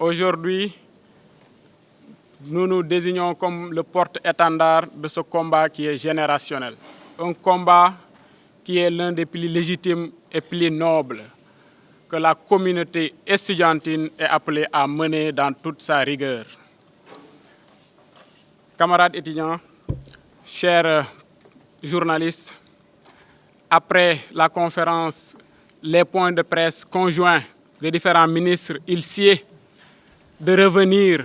Aujourd'hui, nous nous désignons comme le porte-étendard de ce combat qui est générationnel. Un combat qui est l'un des plus légitimes et plus nobles que la communauté estudiantine est appelée à mener dans toute sa rigueur. Camarades étudiants, chers journalistes, après la conférence, les points de presse conjoints des différents ministres, il sied de revenir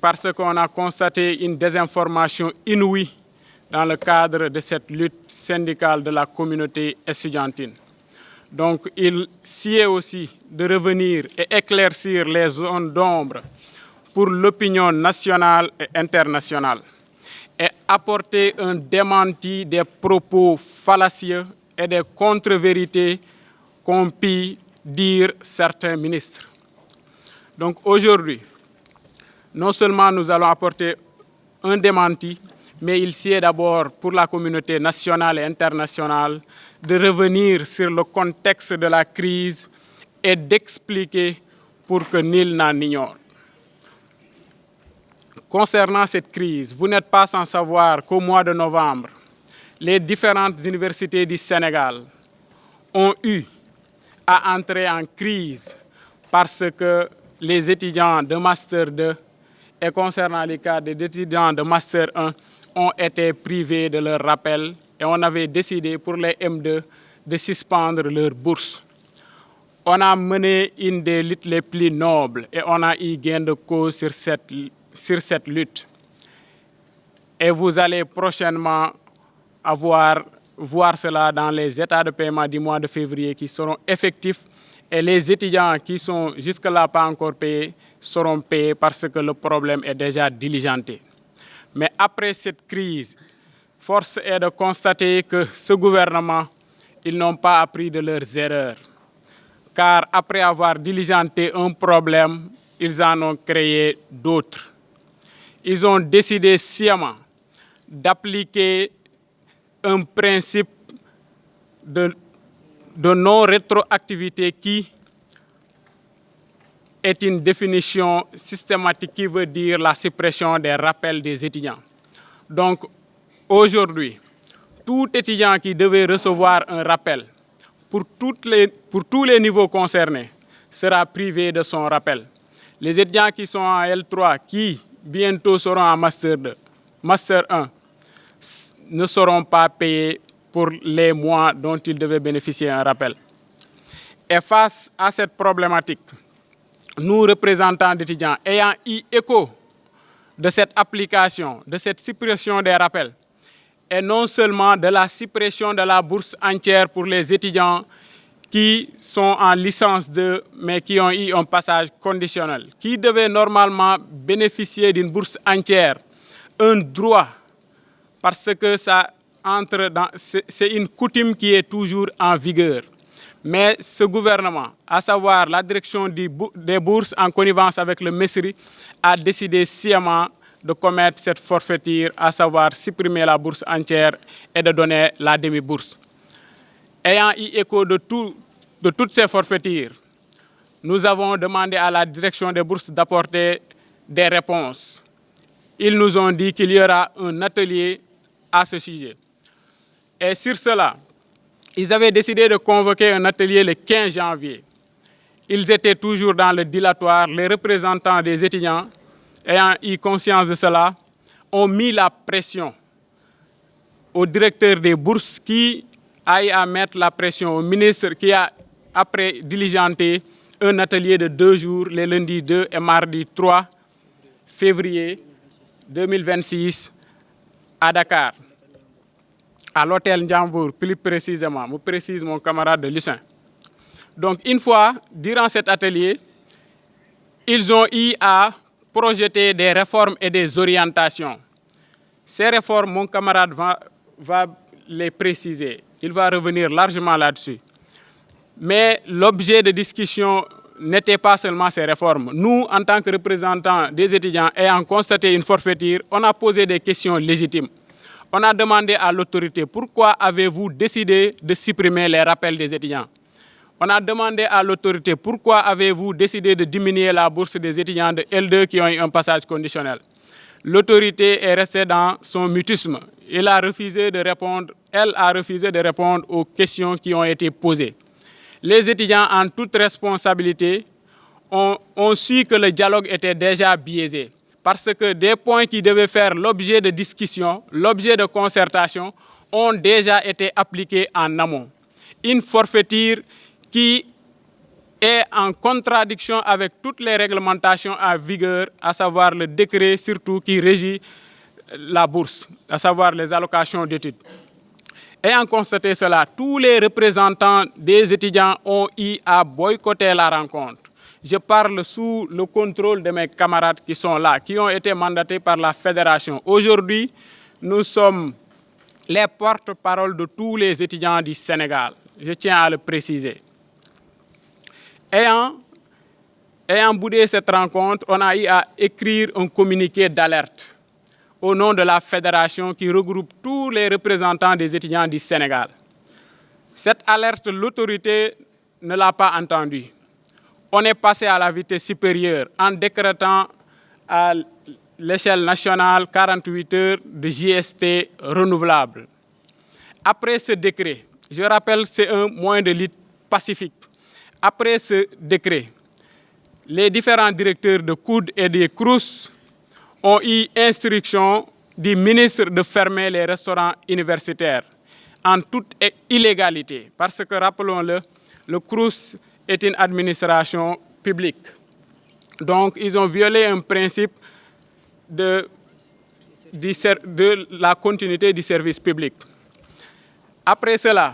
parce qu'on a constaté une désinformation inouïe dans le cadre de cette lutte syndicale de la communauté estudiantine. Donc il sied aussi de revenir et éclaircir les zones d'ombre pour l'opinion nationale et internationale et apporter un démenti des propos fallacieux et des contre-vérités qu'ont pu dire certains ministres. Donc aujourd'hui, non seulement nous allons apporter un démenti, mais il sied d'abord pour la communauté nationale et internationale de revenir sur le contexte de la crise et d'expliquer pour que nul n'en ignore. Concernant cette crise, vous n'êtes pas sans savoir qu'au mois de novembre, les différentes universités du Sénégal ont eu à entrer en crise parce que les étudiants de Master 2 et concernant les cas des étudiants de Master 1 ont été privés de leur rappel et on avait décidé pour les M2 de suspendre leur bourse. On a mené une des luttes les plus nobles et on a eu gain de cause sur cette lutte. Et vous allez prochainement voir cela dans les états de paiement du mois de février qui seront effectifs et les étudiants qui sont jusque-là pas encore payés seront payés parce que le problème est déjà diligenté. Mais après cette crise, force est de constater que ce gouvernement, ils n'ont pas appris de leurs erreurs. Car après avoir diligenté un problème, ils en ont créé d'autres. Ils ont décidé sciemment d'appliquer un principe de non-rétroactivité qui est une définition systématique qui veut dire la suppression des rappels des étudiants. Donc aujourd'hui, tout étudiant qui devait recevoir un rappel pour tous les niveaux concernés sera privé de son rappel. Les étudiants qui sont en L3, qui bientôt seront en Master 2, Master 1, ne seront pas payés pour les mois dont ils devaient bénéficier d'un rappel. Et face à cette problématique, nous, représentants d'étudiants, ayant eu écho de cette application, de cette suppression des rappels, et non seulement de la suppression de la bourse entière pour les étudiants qui sont en licence 2, mais qui ont eu un passage conditionnel, qui devaient normalement bénéficier d'une bourse entière, un droit, parce que c'est une coutume qui est toujours en vigueur. Mais ce gouvernement, à savoir la direction des bourses en connivence avec le MESRI, a décidé sciemment de commettre cette forfaiture, à savoir supprimer la bourse entière et de donner la demi-bourse. Ayant eu écho de toutes ces forfaitures, nous avons demandé à la direction des bourses d'apporter des réponses. Ils nous ont dit qu'il y aura un atelier à ce sujet. Et sur cela, ils avaient décidé de convoquer un atelier le 15 janvier. Ils étaient toujours dans le dilatoire. Les représentants des étudiants, ayant eu conscience de cela, ont mis la pression au directeur des bourses qui a eu à mettre la pression au ministre qui a, après diligenté, un atelier de 2 jours, les lundis 2 et mardi 3 février 2026 à Dakar, à l'hôtel Ndiambour, plus précisément, me précise mon camarade de Lucin. Donc, une fois, durant cet atelier, ils ont eu à projeter des réformes et des orientations. Ces réformes, mon camarade va les préciser. Il va revenir largement là-dessus. Mais l'objet de discussion n'était pas seulement ces réformes. Nous, en tant que représentants des étudiants, ayant constaté une forfaiture, on a posé des questions légitimes. On a demandé à l'autorité, pourquoi avez-vous décidé de supprimer les rappels des étudiants? On a demandé à l'autorité pourquoi avez-vous décidé de diminuer la bourse des étudiants de L2 qui ont eu un passage conditionnel. L'autorité est restée dans son mutisme. Elle a refusé de répondre aux questions qui ont été posées. Les étudiants, en toute responsabilité, ont su que le dialogue était déjà biaisé. Parce que des points qui devaient faire l'objet de discussion, l'objet de concertation, ont déjà été appliqués en amont. Une forfaiture qui est en contradiction avec toutes les réglementations en vigueur, à savoir le décret surtout qui régit la bourse, à savoir les allocations d'études. Ayant constaté cela, tous les représentants des étudiants ont eu à boycotter la rencontre. Je parle sous le contrôle de mes camarades qui sont là, qui ont été mandatés par la fédération. Aujourd'hui, nous sommes les porte-parole de tous les étudiants du Sénégal. Je tiens à le préciser. Ayant boudé cette rencontre, on a eu à écrire un communiqué d'alerte au nom de la fédération qui regroupe tous les représentants des étudiants du Sénégal. Cette alerte, l'autorité ne l'a pas entendue. On est passé à la vitesse supérieure en décrétant à l'échelle nationale 48 heures de JST renouvelable. Après ce décret, je rappelle c'est un moyen de lutte pacifique. Après ce décret, les différents directeurs de COUD et des CROUS ont eu instruction du ministre de fermer les restaurants universitaires en toute illégalité. Parce que, rappelons-le, le CROUS est une administration publique. Donc, ils ont violé un principe de la continuité du service public. Après cela,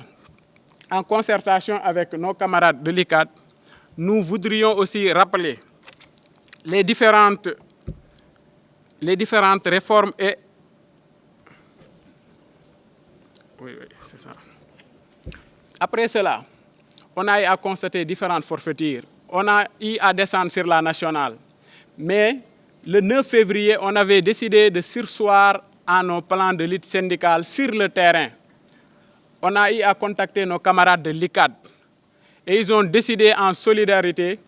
en concertation avec nos camarades de l'ICAD, nous voudrions aussi rappeler les différentes réformes et... Oui, c'est ça. Après cela, on a eu à constater différentes forfaitures. On a eu à descendre sur la nationale. Mais le 9 février, on avait décidé de surseoir à nos plans de lutte syndicale sur le terrain. On a eu à contacter nos camarades de l'ICAD. Et ils ont décidé en solidarité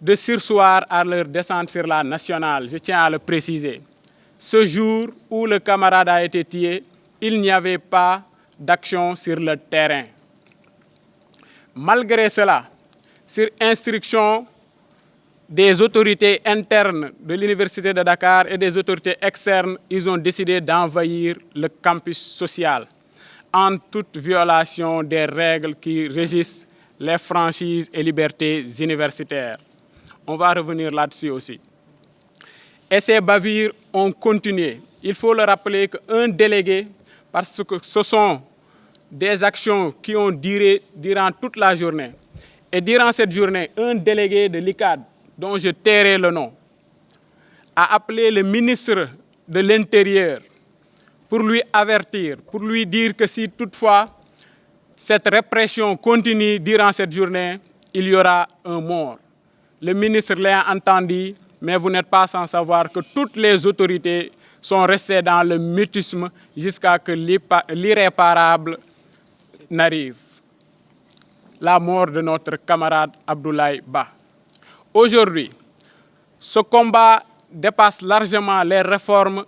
de surseoir à leur descente sur la nationale. Je tiens à le préciser. Ce jour où le camarade a été tué, il n'y avait pas d'action sur le terrain. Malgré cela, sur instruction des autorités internes de l'Université de Dakar et des autorités externes, ils ont décidé d'envahir le campus social en toute violation des règles qui régissent les franchises et libertés universitaires. On va revenir là-dessus aussi. Et ces bavures ont continué. Il faut le rappeler qu'un délégué, parce que ce sont des actions qui ont duré durant toute la journée. Et durant cette journée, un délégué de l'ICAD, dont je tairai le nom, a appelé le ministre de l'Intérieur pour lui avertir, pour lui dire que si toutefois cette répression continue durant cette journée, il y aura un mort. Le ministre l'a entendu, mais vous n'êtes pas sans savoir que toutes les autorités sont restées dans le mutisme jusqu'à ce que l'irréparable n'arrive. La mort de notre camarade Abdoulaye Ba. Aujourd'hui, ce combat dépasse largement les réformes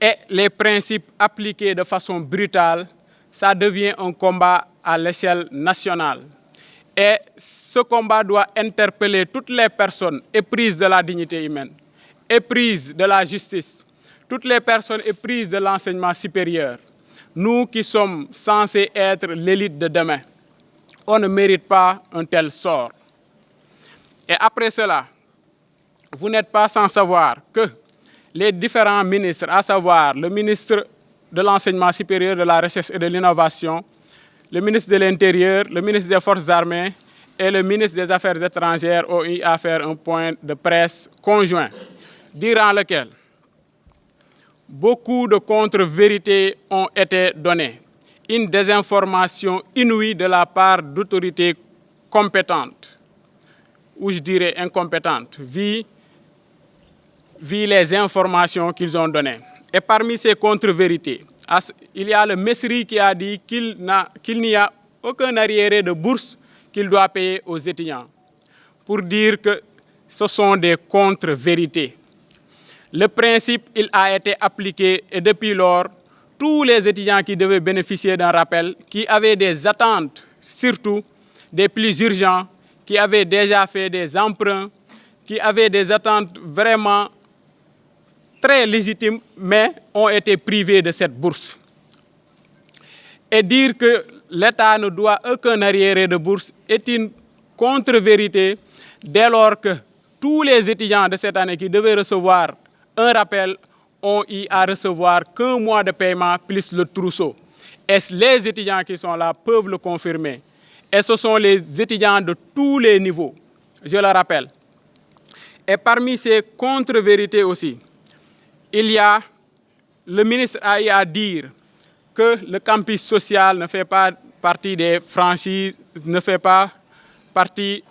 et les principes appliqués de façon brutale. Ça devient un combat à l'échelle nationale. Et ce combat doit interpeller toutes les personnes éprises de la dignité humaine, éprises de la justice, toutes les personnes éprises de l'enseignement supérieur. Nous qui sommes censés être l'élite de demain, on ne mérite pas un tel sort. Et après cela, vous n'êtes pas sans savoir que les différents ministres, à savoir le ministre de l'Enseignement supérieur, de la Recherche et de l'Innovation, le ministre de l'Intérieur, le ministre des Forces armées et le ministre des Affaires étrangères ont eu à faire un point de presse conjoint, durant lequel beaucoup de contre-vérités ont été données. Une désinformation inouïe de la part d'autorités compétentes, ou je dirais incompétentes, vu les informations qu'ils ont données. Et parmi ces contre-vérités, il y a le Messri qui a dit qu'il n'y a aucun arriéré de bourse qu'il doit payer aux étudiants, pour dire que ce sont des contre-vérités. Le principe, il a été appliqué et depuis lors, tous les étudiants qui devaient bénéficier d'un rappel, qui avaient des attentes, surtout des plus urgents, qui avaient déjà fait des emprunts, qui avaient des attentes vraiment très légitimes, mais ont été privés de cette bourse. Et dire que l'État ne doit aucun arriéré de bourse est une contre-vérité dès lors que tous les étudiants de cette année qui devaient recevoir un rappel ont eu à recevoir qu'un mois de paiement plus le trousseau. Et les étudiants qui sont là peuvent le confirmer. Et ce sont les étudiants de tous les niveaux, je le rappelle. Et parmi ces contre-vérités aussi, il y a, le ministre a eu à dire que le campus social ne fait pas partie des franchises, ne fait pas partie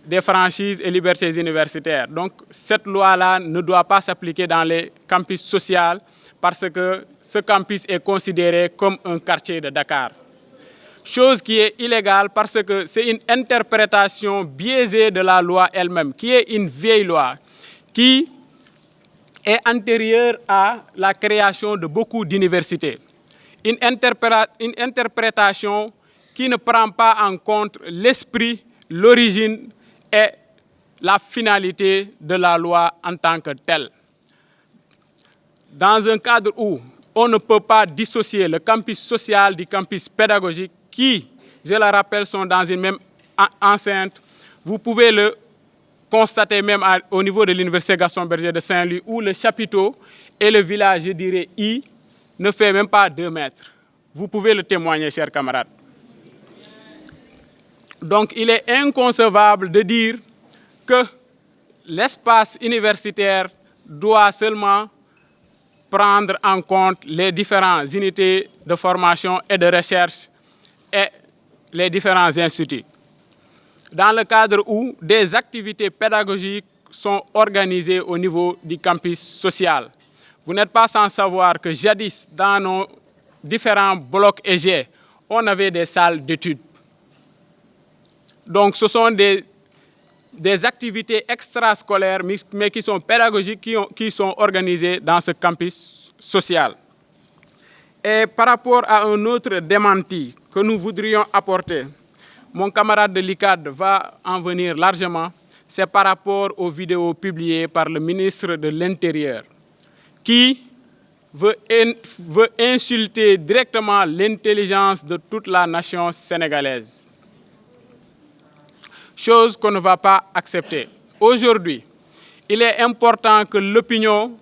des franchises et libertés universitaires. Donc cette loi-là ne doit pas s'appliquer dans les campus sociaux parce que ce campus est considéré comme un quartier de Dakar. Chose qui est illégale parce que c'est une interprétation biaisée de la loi elle-même, qui est une vieille loi, qui est antérieure à la création de beaucoup d'universités. Une interprétation qui ne prend pas en compte l'esprit, l'origine et la finalité de la loi en tant que telle. Dans un cadre où on ne peut pas dissocier le campus social du campus pédagogique qui, je le rappelle, sont dans une même enceinte, vous pouvez le constater même au niveau de l'Université Gaston Berger de Saint-Louis où le chapiteau et le village, je dirais, I, ne fait même pas 2 mètres. Vous pouvez le témoigner, chers camarades. Donc, il est inconcevable de dire que l'espace universitaire doit seulement prendre en compte les différentes unités de formation et de recherche et les différents instituts. Dans le cadre où des activités pédagogiques sont organisées au niveau du campus social. Vous n'êtes pas sans savoir que jadis, dans nos différents blocs EG, on avait des salles d'études. Donc ce sont des activités extrascolaires, mais qui sont pédagogiques, qui sont organisées dans ce campus social. Et par rapport à un autre démenti que nous voudrions apporter, mon camarade de l'ICAD va en venir largement, c'est par rapport aux vidéos publiées par le ministre de l'Intérieur, qui veut insulter directement l'intelligence de toute la nation sénégalaise. Chose qu'on ne va pas accepter. Aujourd'hui, il est important que l'opinion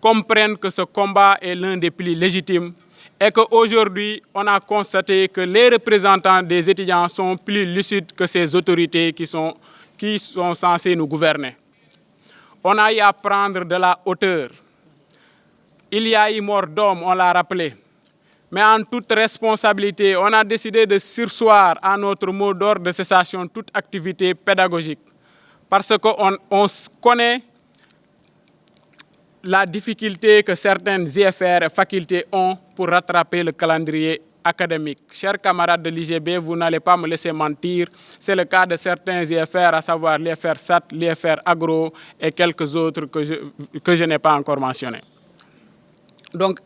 comprenne que ce combat est l'un des plus légitimes et qu'aujourd'hui, on a constaté que les représentants des étudiants sont plus lucides que ces autorités qui sont censées nous gouverner. On a eu à prendre de la hauteur. Il y a eu mort d'homme, on l'a rappelé. Mais en toute responsabilité, on a décidé de surseoir à notre mot d'ordre de cessation de toute activité pédagogique. Parce qu'on connaît la difficulté que certaines IFR et facultés ont pour rattraper le calendrier académique. Chers camarades de l'IGB, vous n'allez pas me laisser mentir. C'est le cas de certains IFR, à savoir l'IFR SAT, l'IFR Agro et quelques autres que je n'ai pas encore mentionnés. Donc,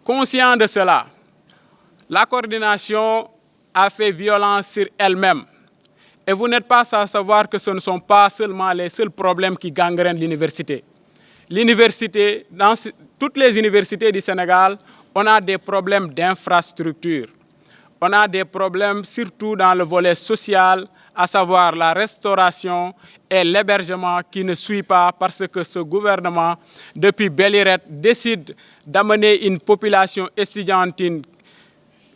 conscient de cela, la coordination a fait violence sur elle-même. Et vous n'êtes pas sans savoir que ce ne sont pas seulement les seuls problèmes qui gangrènent l'université. L'université, dans toutes les universités du Sénégal, on a des problèmes d'infrastructure. On a des problèmes surtout dans le volet social, à savoir la restauration et l'hébergement qui ne suit pas parce que ce gouvernement, depuis Bellirette, décide d'amener une population estudiantine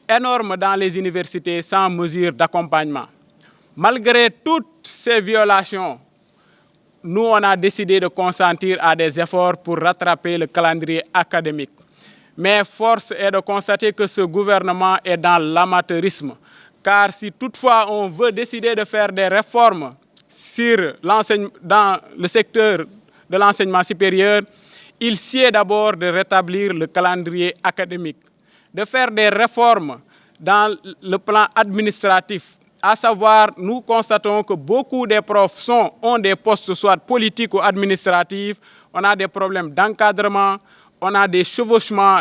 énorme dans les universités sans mesure d'accompagnement. Malgré toutes ces violations, nous, on a décidé de consentir à des efforts pour rattraper le calendrier académique. Mais force est de constater que ce gouvernement est dans l'amateurisme. Car si toutefois on veut décider de faire des réformes dans le secteur de l'enseignement supérieur, il sied d'abord de rétablir le calendrier académique, de faire des réformes dans le plan administratif, à savoir, nous constatons que beaucoup des profs ont des postes soit politiques ou administratifs, on a des problèmes d'encadrement, on a des chevauchements,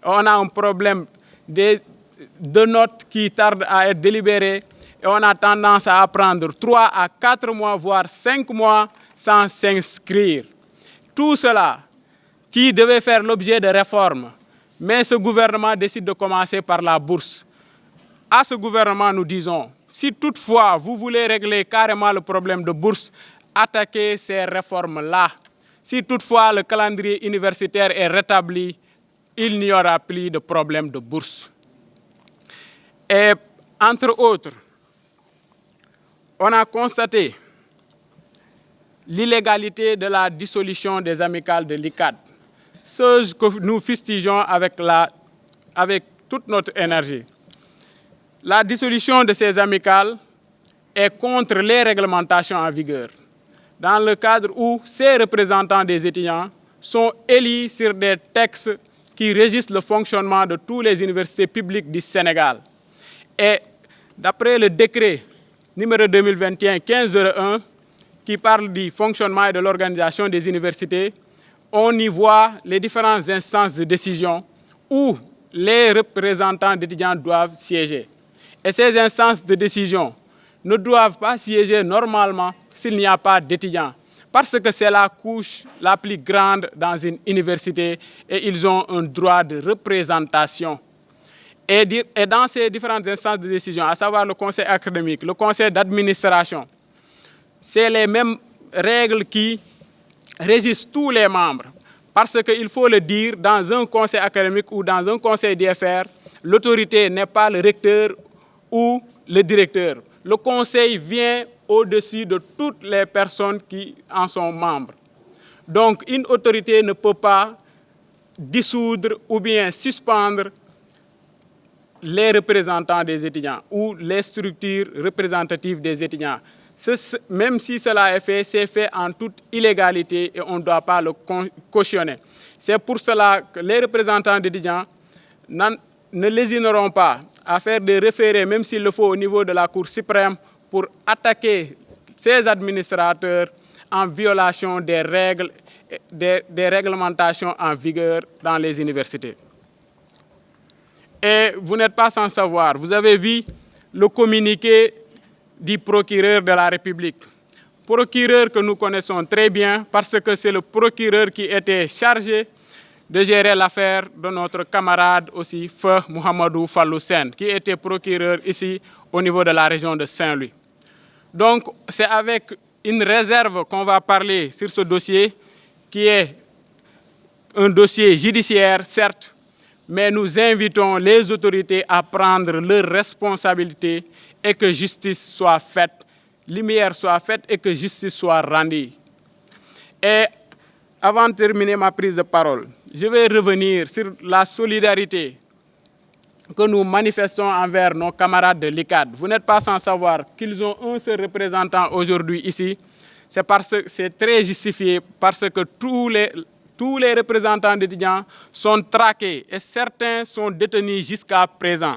on a un problème de notes qui tardent à être délibérées et on a tendance à apprendre 3 à 4 mois, voire 5 mois sans s'inscrire. Tout cela qui devait faire l'objet de réformes, mais ce gouvernement décide de commencer par la bourse. À ce gouvernement, nous disons, si toutefois vous voulez régler carrément le problème de bourse, attaquez ces réformes-là. Si toutefois le calendrier universitaire est rétabli, il n'y aura plus de problème de bourse. Et entre autres, on a constaté l'illégalité de la dissolution des amicales de l'ICAD, ce que nous fustigeons avec toute notre énergie. La dissolution de ces amicales est contre les réglementations en vigueur, dans le cadre où ces représentants des étudiants sont élus sur des textes qui régissent le fonctionnement de toutes les universités publiques du Sénégal. Et d'après le décret numéro 2021-1501, qui parle du fonctionnement et de l'organisation des universités, on y voit les différentes instances de décision où les représentants d'étudiants doivent siéger. Et ces instances de décision ne doivent pas siéger normalement s'il n'y a pas d'étudiants, parce que c'est la couche la plus grande dans une université et ils ont un droit de représentation. Et dans ces différentes instances de décision, à savoir le conseil académique, le conseil d'administration, c'est les mêmes règles qui régissent tous les membres. Parce qu'il faut le dire, dans un conseil académique ou dans un conseil d'affaires, l'autorité n'est pas le recteur ou le directeur. Le conseil vient au-dessus de toutes les personnes qui en sont membres. Donc, une autorité ne peut pas dissoudre ou bien suspendre les représentants des étudiants ou les structures représentatives des étudiants. Même si cela est fait, c'est fait en toute illégalité et on ne doit pas le cautionner. C'est pour cela que les représentants d'étudiants ne lésineront pas à faire des référés, même s'il le faut au niveau de la Cour suprême, pour attaquer ces administrateurs en violation des règles, des réglementations en vigueur dans les universités. Et vous n'êtes pas sans savoir, vous avez vu le communiqué du procureur de la République. Procureur que nous connaissons très bien parce que c'est le procureur qui était chargé de gérer l'affaire de notre camarade aussi, Feu Mohamedou Fallou Sène, qui était procureur ici au niveau de la région de Saint-Louis. Donc c'est avec une réserve qu'on va parler sur ce dossier, qui est un dossier judiciaire, certes, mais nous invitons les autorités à prendre leurs responsabilités et que justice soit faite, lumière soit faite et que justice soit rendue. Et avant de terminer ma prise de parole, je vais revenir sur la solidarité que nous manifestons envers nos camarades de l'ICAD. Vous n'êtes pas sans savoir qu'ils ont un seul représentant aujourd'hui ici. C'est très justifié parce que tous les représentants d'étudiants sont traqués et certains sont détenus jusqu'à présent.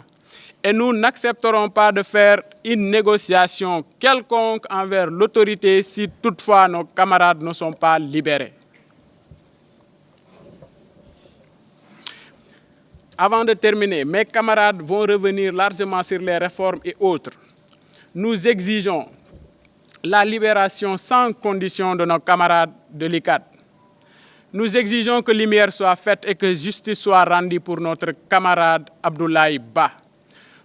Et nous n'accepterons pas de faire une négociation quelconque envers l'autorité si toutefois nos camarades ne sont pas libérés. Avant de terminer, mes camarades vont revenir largement sur les réformes et autres. Nous exigeons la libération sans condition de nos camarades de l'ICAD. Nous exigeons que lumière soit faite et que justice soit rendue pour notre camarade Abdoulaye Ba.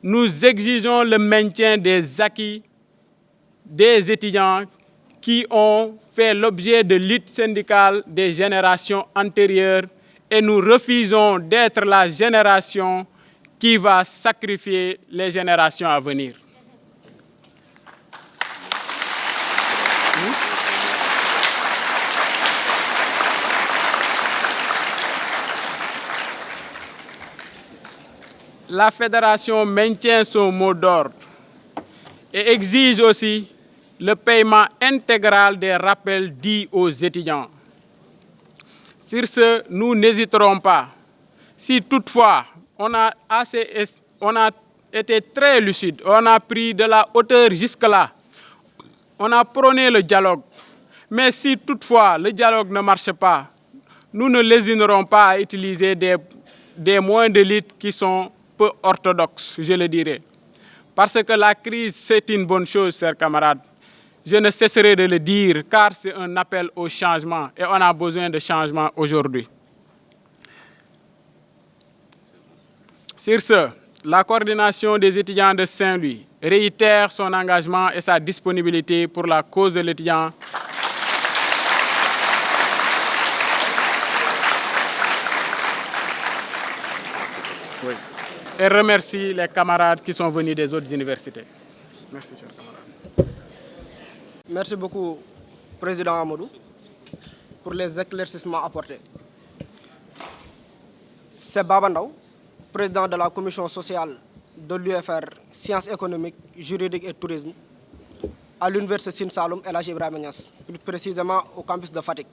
Nous exigeons le maintien des acquis des étudiants qui ont fait l'objet de luttes syndicales des générations antérieures et nous refusons d'être la génération qui va sacrifier les générations à venir. La fédération maintient son mot d'ordre et exige aussi le paiement intégral des rappels dits aux étudiants. Sur ce, nous n'hésiterons pas. Si toutefois on a été très lucide. On a pris de la hauteur jusque-là. On a prôné le dialogue. Mais si toutefois le dialogue ne marche pas, nous ne lésinerons pas à utiliser des moyens de lutte qui sont peu orthodoxes, je le dirais. Parce que la crise, c'est une bonne chose, chers camarades. Je ne cesserai de le dire, car c'est un appel au changement et on a besoin de changement aujourd'hui. Sur ce, la coordination des étudiants de Saint-Louis réitère son engagement et sa disponibilité pour la cause de l'étudiant. Oui. Et remercie les camarades qui sont venus des autres universités. Merci, chers camarades. Merci beaucoup, Président Amadou, pour les éclaircissements apportés. C'est Baba Ndaw, président de la commission sociale de l'UFR Sciences économiques, juridiques et tourisme à l'université Sine Saloum El Hadji Ibrahima Niass, plus précisément au campus de Fatick.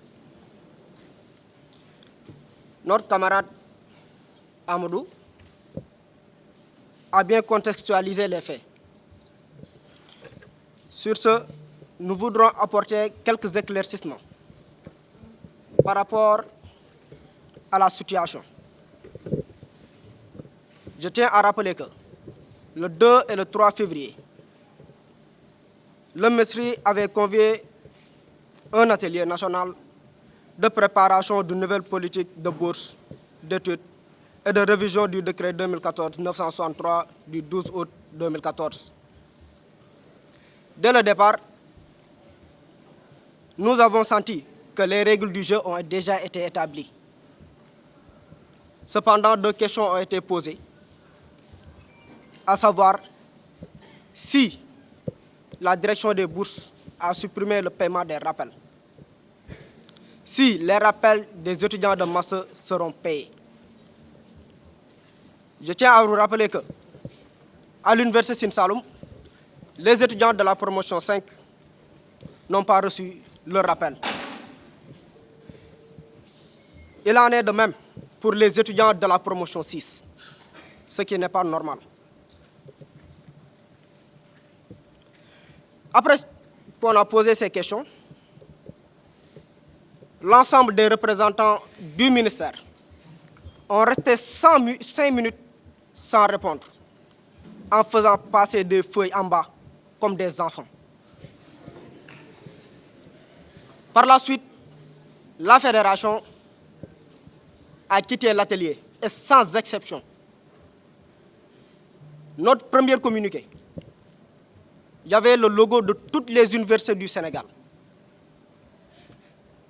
Notre camarade Amadou a bien contextualisé les faits. Sur ce, nous voudrons apporter quelques éclaircissements par rapport à la situation. Je tiens à rappeler que le 2 et le 3 février, le MESRI avait convié un atelier national de préparation d'une nouvelle politique de bourse d'études et de révision du décret 2014-963 du 12 août 2014. Dès le départ, nous avons senti que les règles du jeu ont déjà été établies. Cependant, deux questions ont été posées, à savoir si la direction des bourses a supprimé le paiement des rappels, si les rappels des étudiants de master seront payés. Je tiens à vous rappeler que, à l'université Sine Saloum, les étudiants de la promotion 5 n'ont pas reçu leur rappel. Il en est de même pour les étudiants de la promotion 6, ce qui n'est pas normal. Après qu'on a posé ces questions, l'ensemble des représentants du ministère ont resté 5 minutes sans répondre, en faisant passer des feuilles en bas comme des enfants. Par la suite, la fédération a quitté l'atelier, et sans exception. Notre premier communiqué, il y avait le logo de toutes les universités du Sénégal,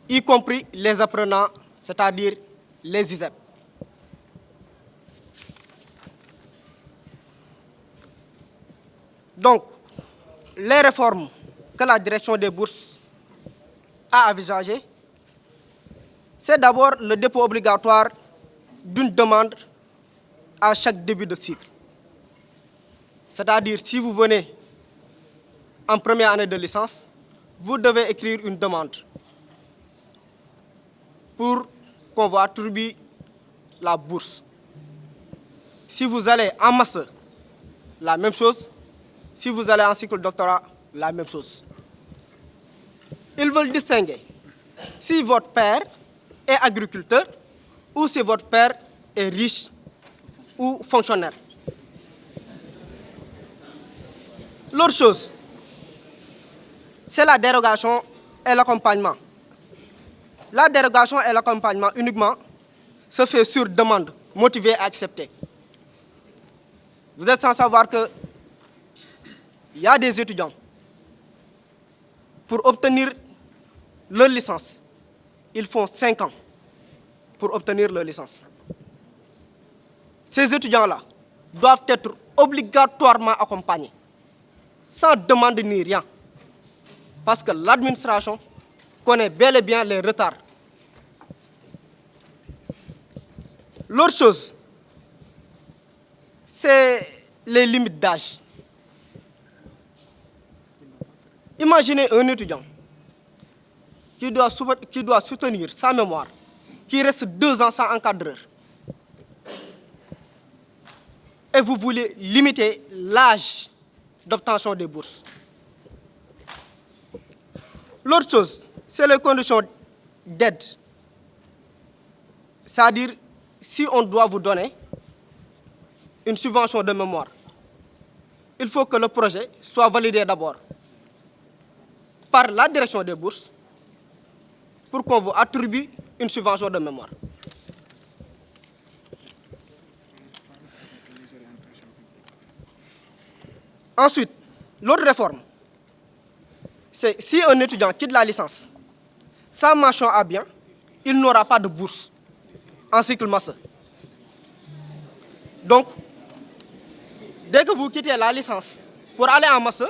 y compris les apprenants, c'est-à-dire les ISEP. Donc, les réformes que la direction des bourses a envisagées, c'est d'abord le dépôt obligatoire d'une demande à chaque début de cycle. C'est-à-dire, si vous venez en première année de licence, vous devez écrire une demande pour qu'on vous attribue la bourse. Si vous allez en master, la même chose. Si vous allez en cycle doctorat, la même chose. Ils veulent distinguer si votre père est agriculteur ou si votre père est riche ou fonctionnaire. L'autre chose, c'est la dérogation et l'accompagnement. La dérogation et l'accompagnement uniquement se fait sur demande, motivée et acceptée. Vous êtes sans savoir que il y a des étudiants, pour obtenir leur licence, ils font 5 ans pour obtenir leur licence. Ces étudiants-là doivent être obligatoirement accompagnés, sans demande ni rien, parce que l'administration connaît bel et bien les retards. L'autre chose, c'est les limites d'âge. Imaginez un étudiant qui doit soutenir sa mémoire, qui reste 2 ans sans encadreur. et vous voulez limiter l'âge d'obtention des bourses. L'autre chose, c'est les conditions d'aide. C'est-à-dire, si on doit vous donner une subvention de mémoire, il faut que le projet soit validé d'abord par la direction des bourses pour qu'on vous attribue une subvention de mémoire. Ensuite, l'autre réforme, c'est si un étudiant quitte la licence, sa mention à bien, il n'aura pas de bourse en cycle master. Donc, dès que vous quittez la licence pour aller en master,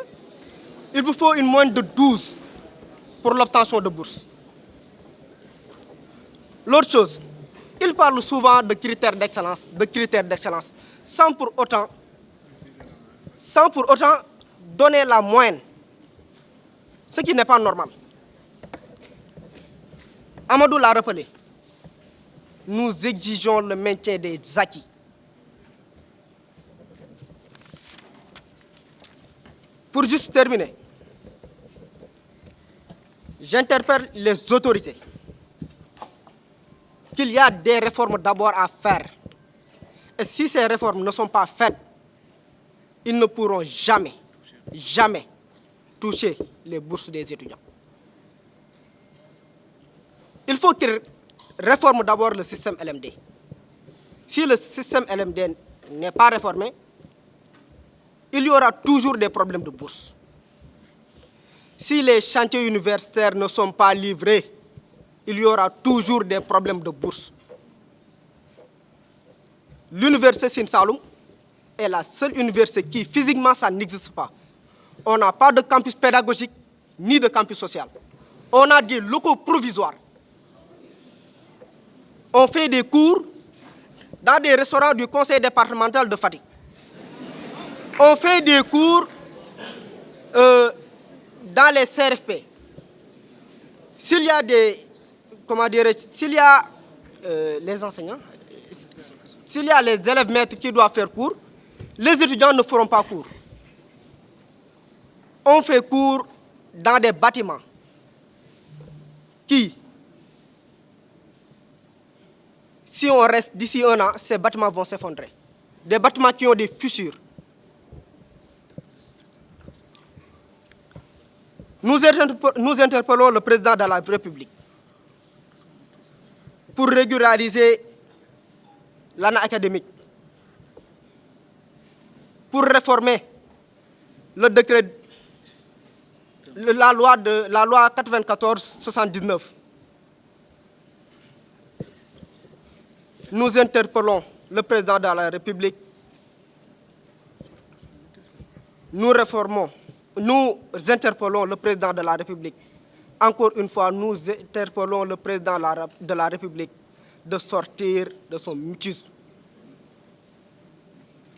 il vous faut une moyenne de 12 pour l'obtention de bourse. L'autre chose, il parle souvent de critères d'excellence, sans pour autant donner la moyenne, ce qui n'est pas normal. Amadou l'a rappelé, nous exigeons le maintien des acquis. Pour juste terminer, j'interpelle les autorités qu'il y a des réformes d'abord à faire. Et si ces réformes ne sont pas faites, ils ne pourront jamais toucher les bourses des étudiants. Il faut qu'ils réforment d'abord le système LMD. Si le système LMD n'est pas réformé, il y aura toujours des problèmes de bourse. Si les chantiers universitaires ne sont pas livrés, il y aura toujours des problèmes de bourse. L'université Sine Saloum est la seule université qui, physiquement, ça n'existe pas. On n'a pas de campus pédagogique ni de campus social. On a des locaux provisoires. On fait des cours dans des restaurants du conseil départemental de Fatick. On fait des cours dans les CRFP. S'il y a les enseignants, s'il y a les élèves maîtres qui doivent faire cours, les étudiants ne feront pas cours. On fait cours dans des bâtiments qui, si on reste d'ici un an, ces bâtiments vont s'effondrer. Des bâtiments qui ont des fissures. Nous interpellons le président de la République pour régulariser l'année académique, pour réformer le décret, la loi 94/79. Nous interpellons le président de la République. Nous interpellons le président de la République. Encore une fois, nous interpellons le président de la République de sortir de son mutisme.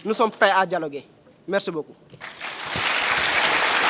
Nous sommes prêts à dialoguer. Merci beaucoup.